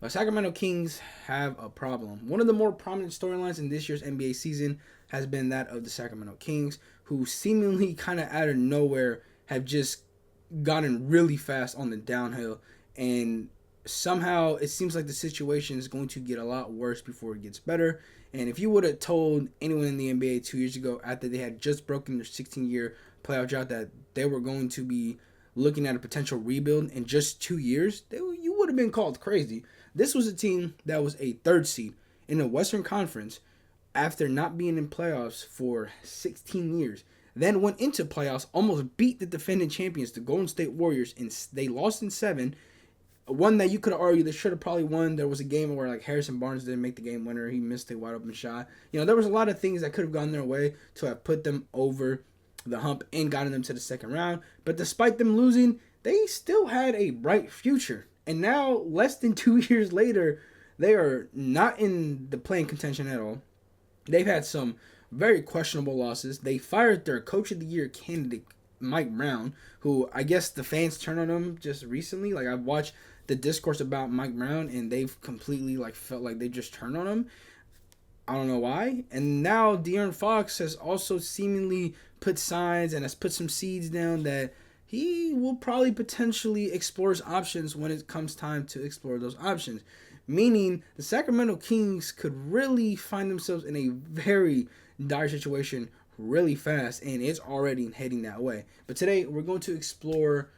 The Sacramento Kings have a problem. One of the more prominent storylines in this year's NBA season has been that of the Sacramento Kings, who seemingly kind of out of nowhere have just gotten really fast on the downhill. And somehow it seems like the situation is going to get a lot worse before it gets better. And if you would have told anyone in the NBA 2 years ago, after they had just broken their 16-year playoff drought, that they were going to be looking at a potential rebuild in just 2 years, you would have been called crazy. This was a team that was a third seed in the Western Conference after not being in playoffs for 16 years. Then went into playoffs, almost beat the defending champions, the Golden State Warriors, and they lost in seven. One that you could argue they should have probably won. There was a game where like Harrison Barnes didn't make the game winner. He missed a wide open shot. There was a lot of things that could have gone their way to have put them over the hump and gotten them to the second round. But despite them losing, they still had a bright future. And now, less than 2 years later, they are not in the playing contention at all. They've had some very questionable losses. They fired their Coach of the Year candidate, Mike Brown, who I guess the fans turned on him just recently. Like, I've watched the discourse about Mike Brown, and they've completely felt like they just turned on him. I don't know why. And now De'Aaron Fox has also seemingly put signs and has put some seeds down that he will probably potentially explore his options when it comes time to explore those options. Meaning the Sacramento Kings could really find themselves in a very dire situation really fast, and it's already heading that way. But today we're going to explore,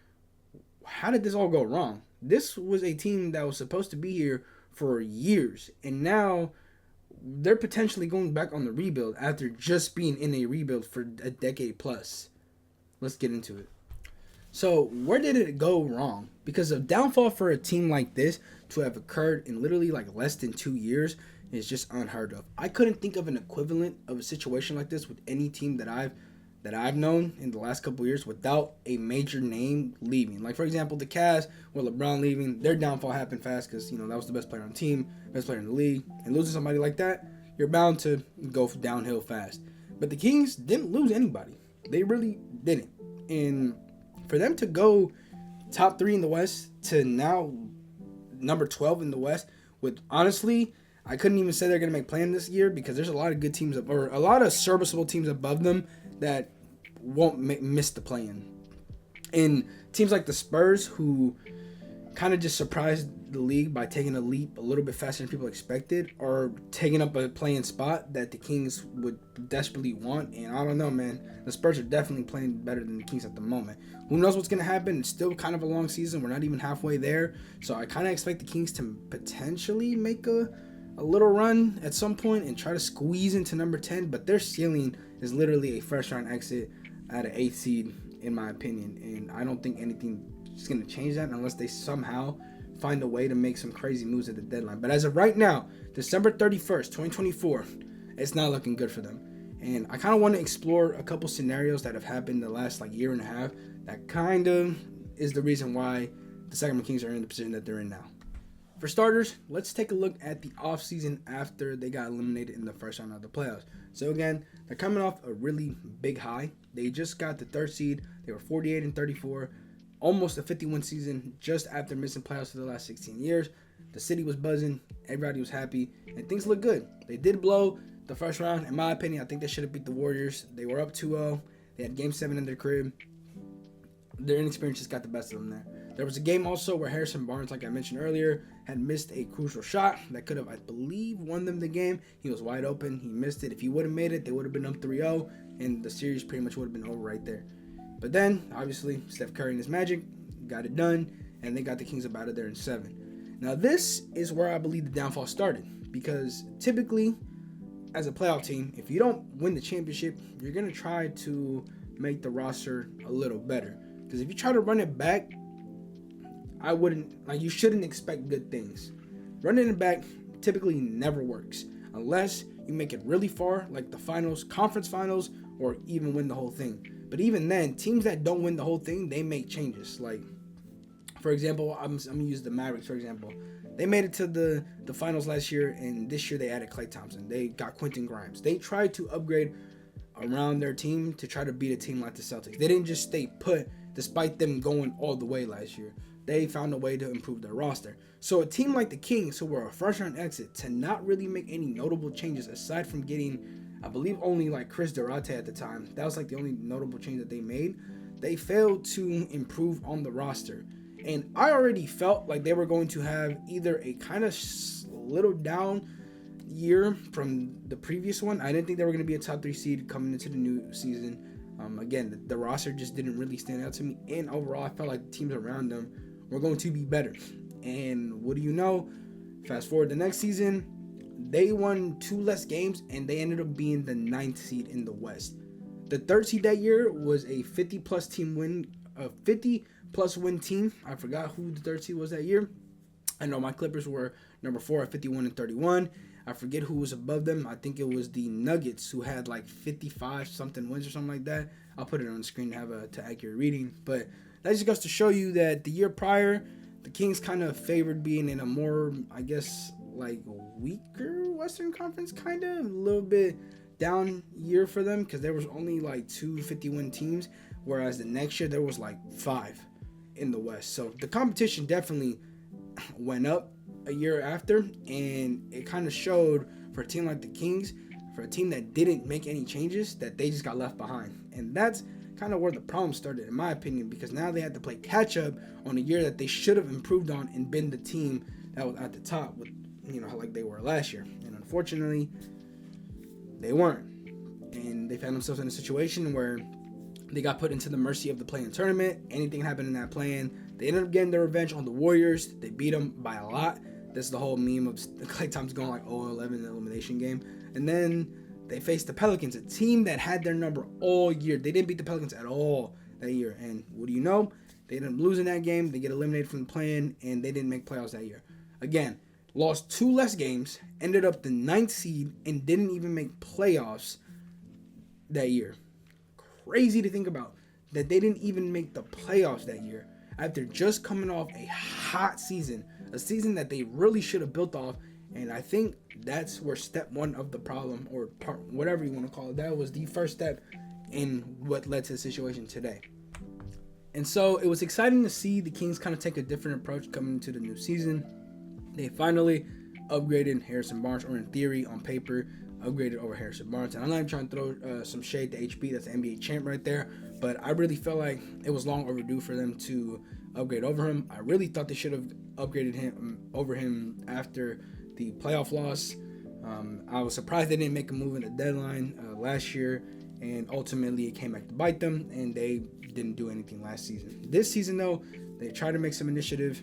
how did this all go wrong? This was a team that was supposed to be here for years, and now they're potentially going back on the rebuild after just being in a rebuild for a decade plus. Let's get into it. So, where did it go wrong? Because a downfall for a team like this to have occurred in literally less than 2 years is just unheard of. I couldn't think of an equivalent of a situation like this with any team that I've known in the last couple of years without a major name leaving. Like, for example, the Cavs with LeBron leaving, their downfall happened fast because that was the best player on the team, best player in the league, and losing somebody like that, you're bound to go downhill fast. But the Kings didn't lose anybody. They really didn't. And for them to go top 3 in the West to now number 12 in the West, with honestly, I couldn't even say they're going to make play-in this year because there's a lot of good teams, or a lot of serviceable teams above them that won't miss the play-in. And teams like the Spurs, who kind of just surprised the league by taking a leap a little bit faster than people expected, or taking up a play-in spot that the Kings would desperately want. And I don't know, man. The Spurs are definitely playing better than the Kings at the moment. Who knows what's going to happen? It's still kind of a long season. We're not even halfway there. So I kind of expect the Kings to potentially make a little run at some point and try to squeeze into number 10. But their ceiling is literally a first-round exit at an 8th seed, in my opinion. And I don't think anything is going to change that unless they somehow find a way to make some crazy moves at the deadline. But as of right now, December 31st, 2024, it's not looking good for them. And I kind of want to explore a couple scenarios that have happened the last year and a half that kind of is the reason why the Sacramento Kings are in the position that they're in now. For starters, let's take a look at the offseason after they got eliminated in the first round of the playoffs. So again, they're coming off a really big high. They just got the 3rd seed. They were 48-34. Almost a 51 season just after missing playoffs for the last 16 years. The city was buzzing. Everybody was happy. And things look good. They did blow the first round. In my opinion, I think they should have beat the Warriors. They were up 2-0. They had Game 7 in their crib. Their inexperience just got the best of them there. There was a game also where Harrison Barnes, like I mentioned earlier, had missed a crucial shot that could have, I believe, won them the game. He was wide open. He missed it. If he would have made it, they would have been up 3-0, and the series pretty much would have been over right there. But then, obviously, Steph Curry and his magic got it done, and they got the Kings up out of there in 7. Now, this is where I believe the downfall started, because typically, as a playoff team, if you don't win the championship, you're going to try to make the roster a little better. Because if you try to run it back, you shouldn't expect good things. Running it back typically never works unless you make it really far, like the finals, conference finals, or even win the whole thing. But even then, teams that don't win the whole thing, they make changes. Like, for example, I'm going to use the Mavericks, for example. They made it to the finals last year, and this year they added Klay Thompson. They got Quentin Grimes. They tried to upgrade around their team to try to beat a team like the Celtics. They didn't just stay put despite them going all the way last year. They found a way to improve their roster. So a team like the Kings, who were a first-round exit, to not really make any notable changes aside from getting, I believe, only like Chris Durante at the time. That was like the only notable change that they made. They failed to improve on the roster. And I already felt like they were going to have either a kind of little down year from the previous one. I didn't think they were going to be a top 3 seed coming into the new season. Again, the roster just didn't really stand out to me. And overall, I felt like the teams around them were going to be better. And what do you know? Fast forward the next season, they won 2 less games, and they ended up being the 9th seed in the West. The 3rd seed that year was a 50-plus win team. I forgot who the 3rd seed was that year. I know my Clippers were number 4 at 51-31. I forget who was above them. I think it was the Nuggets, who had like 55-something wins or something like that. I'll put it on the screen to have a accurate reading. But that just goes to show you that the year prior, the Kings kind of favored being in a more, I guess, like weaker Western Conference, kind of a little bit down year for them, because there was only like 2 50-win teams, whereas the next year there was like 5 in the West. So the competition definitely went up a year after, and it kind of showed for a team like the Kings, for a team that didn't make any changes, that they just got left behind. And that's kind of where the problem started, in my opinion, because now they had to play catch up on a year that they should have improved on and been the team that was at the top with, like they were last year. And unfortunately, they weren't. And they found themselves in a situation where they got put into the mercy of the play-in tournament. Anything happened in that play-in, they ended up getting their revenge on the Warriors. They beat them by a lot. This is the whole meme of Klay Thompson going like 0-11 in the elimination game. And then they faced the Pelicans, a team that had their number all year. They didn't beat the Pelicans at all that year. And what do you know? They ended up losing that game. They get eliminated from the play-in, and they didn't make playoffs that year. Again, lost 2 less games, ended up the 9th seed, and didn't even make playoffs that year. Crazy to think about that they didn't even make the playoffs that year after just coming off a hot season, a season that they really should have built off. And I think that's where step 1 of the problem, or part, whatever you want to call it, that was the first step in what led to the situation today. And so it was exciting to see the Kings kind of take a different approach coming into the new season. They finally upgraded Harrison Barnes, or in theory, on paper, upgraded over Harrison Barnes. And I'm not even trying to throw some shade to HB. That's the NBA champ right there. But I really felt like it was long overdue for them to upgrade over him. I really thought they should have upgraded him over him after the playoff loss. I was surprised they didn't make a move in the deadline last year. And ultimately, it came back to bite them. And they didn't do anything last season. This season, though, they tried to make some initiative.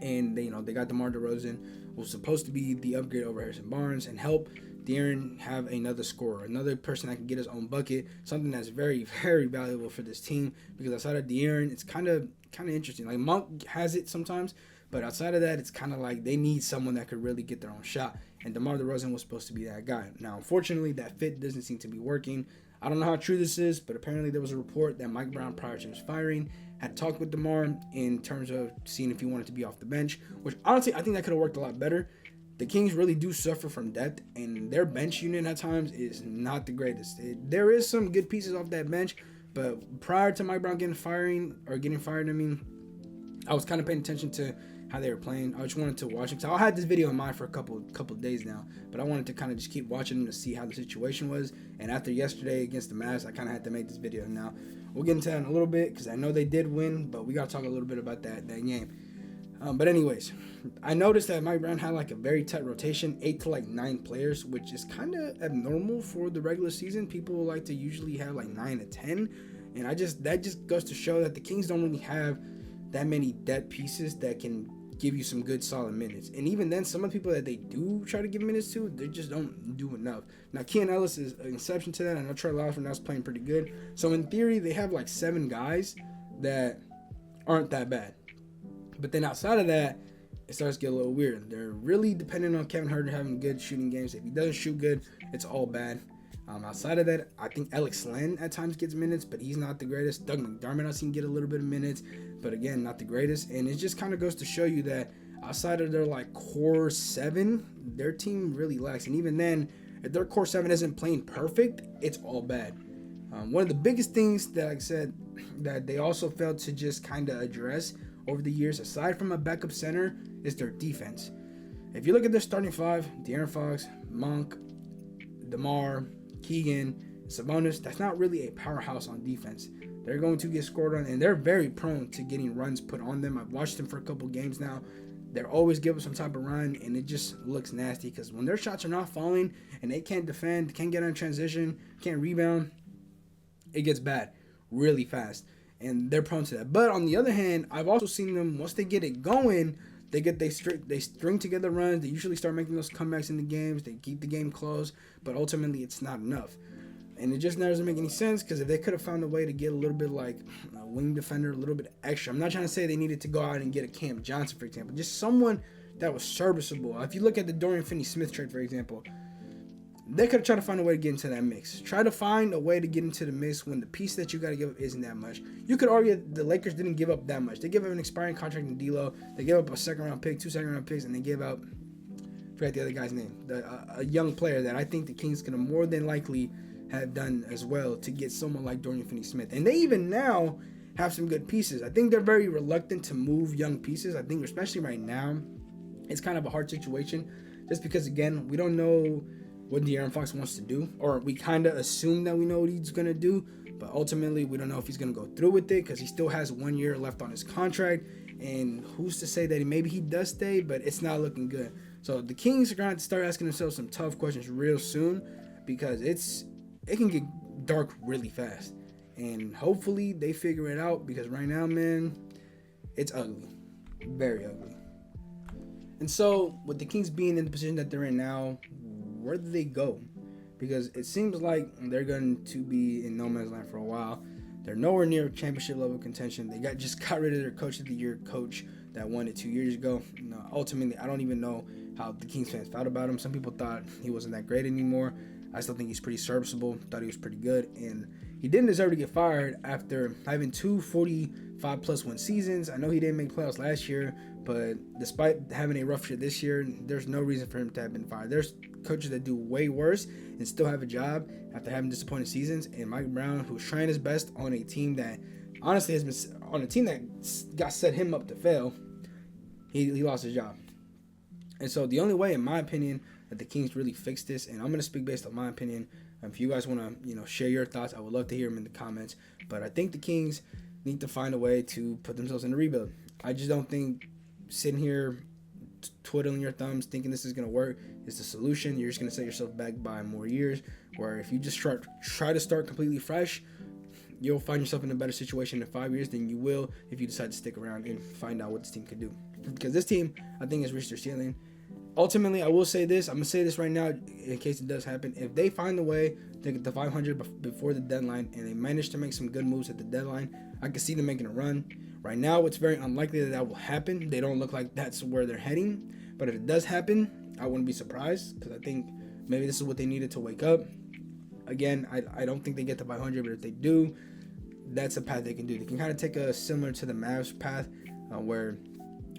And they got DeMar DeRozan, who was supposed to be the upgrade over Harrison Barnes, and help De'Aaron have another scorer, another person that can get his own bucket, something that's very, very valuable for this team. Because outside of De'Aaron, it's kind of interesting. Like Monk has it sometimes, but outside of that, it's kind of like they need someone that could really get their own shot. And DeMar DeRozan was supposed to be that guy. Now, unfortunately, that fit doesn't seem to be working. I don't know how true this is, but apparently there was a report that Mike Brown, prior to his firing, had talked with DeMar in terms of seeing if he wanted to be off the bench, which honestly, I think that could have worked a lot better. The Kings really do suffer from depth, and their bench unit at times is not the greatest. There is some good pieces off that bench, but prior to Mike Brown getting fired, I was kind of paying attention to how they were playing. I just wanted to watch them. So I had this video in mind for a couple of days now, but I wanted to kind of just keep watching them to see how the situation was. And after yesterday against the Mavs, I kind of had to make this video. Now, we'll get into that in a little bit because I know they did win, but we got to talk a little bit about that game. But anyways, I noticed that Mike Brown had like a very tight rotation, 8 to 9 players, which is kind of abnormal for the regular season. People like to usually have like 9 to 10, and that just goes to show that the Kings don't really have that many depth pieces that can give you some good solid minutes. And even then, some of the people that they do try to give minutes to, they just don't do enough. Now, Keon Ellis is an exception to that. I know Trey Lyles now is playing pretty good. So in theory, they have like 7 guys that aren't that bad. But then outside of that, it starts to get a little weird. They're really dependent on Kevin Huerter having good shooting games. If he doesn't shoot good, it's all bad. Outside of that, I think Alex Len at times gets minutes, but he's not the greatest. Doug McDermott, I've seen get a little bit of minutes, but again, not the greatest. And it just kind of goes to show you that outside of their like core 7, their team really lacks. And even then, if their core 7 isn't playing perfect, it's all bad. One of the biggest things that, like I said, that they also failed to just kind of address over the years, aside from a backup center, is their defense. If you look at their starting five, De'Aaron Fox, Monk, DeMar, Keegan, Sabonis, that's not really a powerhouse on defense. They're going to get scored on, and they're very prone to getting runs put on them. I've watched them for a couple games now. They're always giving some type of run, and it just looks nasty because when their shots are not falling and they can't defend, can't get on transition, can't rebound, it gets bad really fast, and they're prone to that. But on the other hand, I've also seen them, once they get it going, they string together runs. They usually start making those comebacks in the games. They keep the game close, but ultimately it's not enough. And it just doesn't make any sense, because if they could have found a way to get a little bit like a wing defender, a little bit extra. I'm not trying to say they needed to go out and get a Cam Johnson, for example. Just someone that was serviceable. If you look at the Dorian Finney-Smith trade, for example, they could have tried to find a way to get into that mix. Try to find a way to get into the mix when the piece that you got to give up isn't that much. You could argue the Lakers didn't give up that much. They gave up an expiring contract in D'Lo. They gave up a second-round pick, 2 second-round picks, and they gave out, I forget the other guy's name, a young player that I think the Kings could have more than likely have done as well to get someone like Dorian Finney-Smith. And they even now have some good pieces. I think they're very reluctant to move young pieces. I think especially right now, it's kind of a hard situation just because, again, we don't know what De'Aaron Fox wants to do, or we kind of assume that we know what he's going to do, but ultimately we don't know if he's going to go through with it because he still has 1 year left on his contract, and who's to say that maybe he does stay, but it's not looking good. So the Kings are going to have to start asking themselves some tough questions real soon, because it can get dark really fast, and hopefully they figure it out, because right now, man, it's ugly, very ugly. And so with the Kings being in the position that they're in now, where do they go? Because it seems like they're going to be in no man's land for a while. They're nowhere near championship level contention. They just got rid of their coach of the year coach that won it 2 years ago. Ultimately, I don't even know how the Kings fans felt about him. Some people thought he wasn't that great anymore. I still think he's pretty serviceable. Thought he was pretty good, and he didn't deserve to get fired after having 2 45+ win seasons. I know he didn't make playoffs last year, but despite having a rough year this year, there's no reason for him to have been fired. There's coaches that do way worse and still have a job after having disappointing seasons. And Mike Brown, who's trying his best on a team that honestly has been on a team that got set him up to fail, he lost his job. And so the only way, in my opinion, that the Kings really fix this, and I'm going to speak based on my opinion. If you guys want to, share your thoughts, I would love to hear them in the comments. But I think the Kings need to find a way to put themselves in a rebuild. I just don't think sitting here twiddling your thumbs thinking this is going to work is the solution. You're just going to set yourself back by more years, where if you just try to start completely fresh, you'll find yourself in a better situation in 5 years than you will if you decide to stick around and find out what this team can do. Because this team, I think, has reached their ceiling. Ultimately, I will say this. I'm going to say this right now in case it does happen. If they find a way to get the 500 before the deadline and they manage to make some good moves at the deadline, I can see them making a run. Right now, it's very unlikely that will happen. They don't look like that's where they're heading. But if it does happen, I wouldn't be surprised, because I think maybe this is what they needed to wake up. Again, I don't think they get to 500, but if they do, that's a path they can do. They can kind of take a similar to the Mavs path, where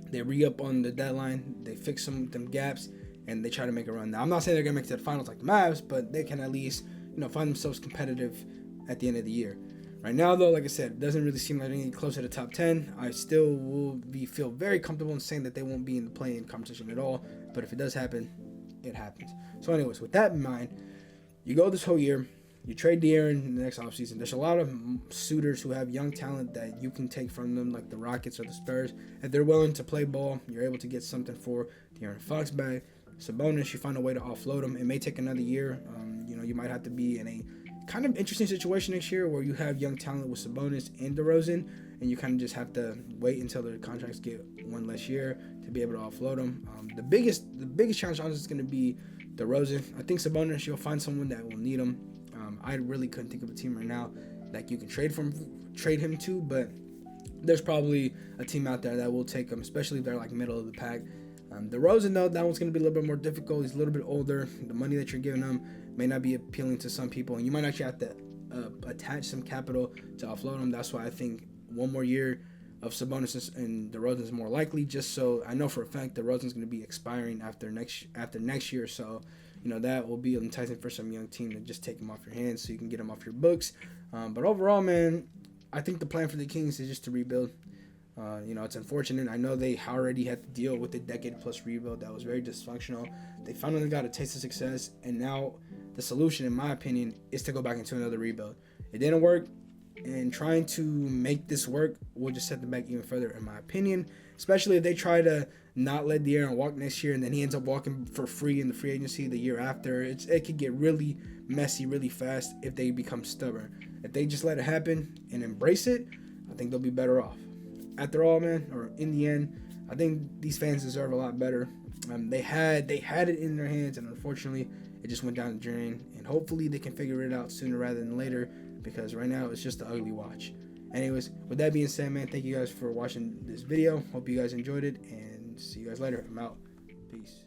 they re-up on the deadline, they fix them gaps, and they try to make a run. Now, I'm not saying they're going to make it to the finals like the Mavs, but they can at least, find themselves competitive at the end of the year. Right now, though, like I said, it doesn't really seem like they're getting close to the top 10. I still will feel very comfortable in saying that they won't be in the play-in competition at all. But if it does happen, it happens. So anyways, with that in mind, you go this whole year, you trade De'Aaron in the next offseason. There's a lot of suitors who have young talent that you can take from them, like the Rockets or the Spurs. If they're willing to play ball, you're able to get something for De'Aaron Fox back. Sabonis, you find a way to offload him. It may take another year. You might have to be in a kind of interesting situation next year where you have young talent with Sabonis and DeRozan, and you kind of just have to wait until their contracts get one less year to be able to offload them. The biggest challenge on this is going to be DeRozan. I think Sabonis, you'll find someone that will need him. I really couldn't think of a team right now that you can trade him to, but there's probably a team out there that will take him, especially if they're like middle of the pack. DeRozan, though, that one's going to be a little bit more difficult. He's a little bit older. The money that you're giving him may not be appealing to some people, and you might actually have to attach some capital to offload him. That's why I think one more year of Sabonis and DeRozan is more likely, just so I know for a fact DeRozan's going to be expiring after next year. So, that will be enticing for some young team to just take him off your hands so you can get him off your books. But overall, man, I think the plan for the Kings is just to rebuild. It's unfortunate. I know they already had to deal with a decade-plus rebuild that was very dysfunctional. They finally got a taste of success, and now the solution, in my opinion, is to go back into another rebuild. It didn't work, and trying to make this work will just set them back even further, in my opinion, especially if they try to not let De'Aaron walk next year, and then he ends up walking for free in the free agency the year after. It could get really messy really fast if they become stubborn. If they just let it happen and embrace it, I think they'll be better off. After all, man, or in the end, I think these fans deserve a lot better. They had it in their hands, and unfortunately, it just went down the drain. And hopefully, they can figure it out sooner rather than later, because right now it's just an ugly watch. Anyways, with that being said, man, thank you guys for watching this video. Hope you guys enjoyed it, and see you guys later. I'm out. Peace.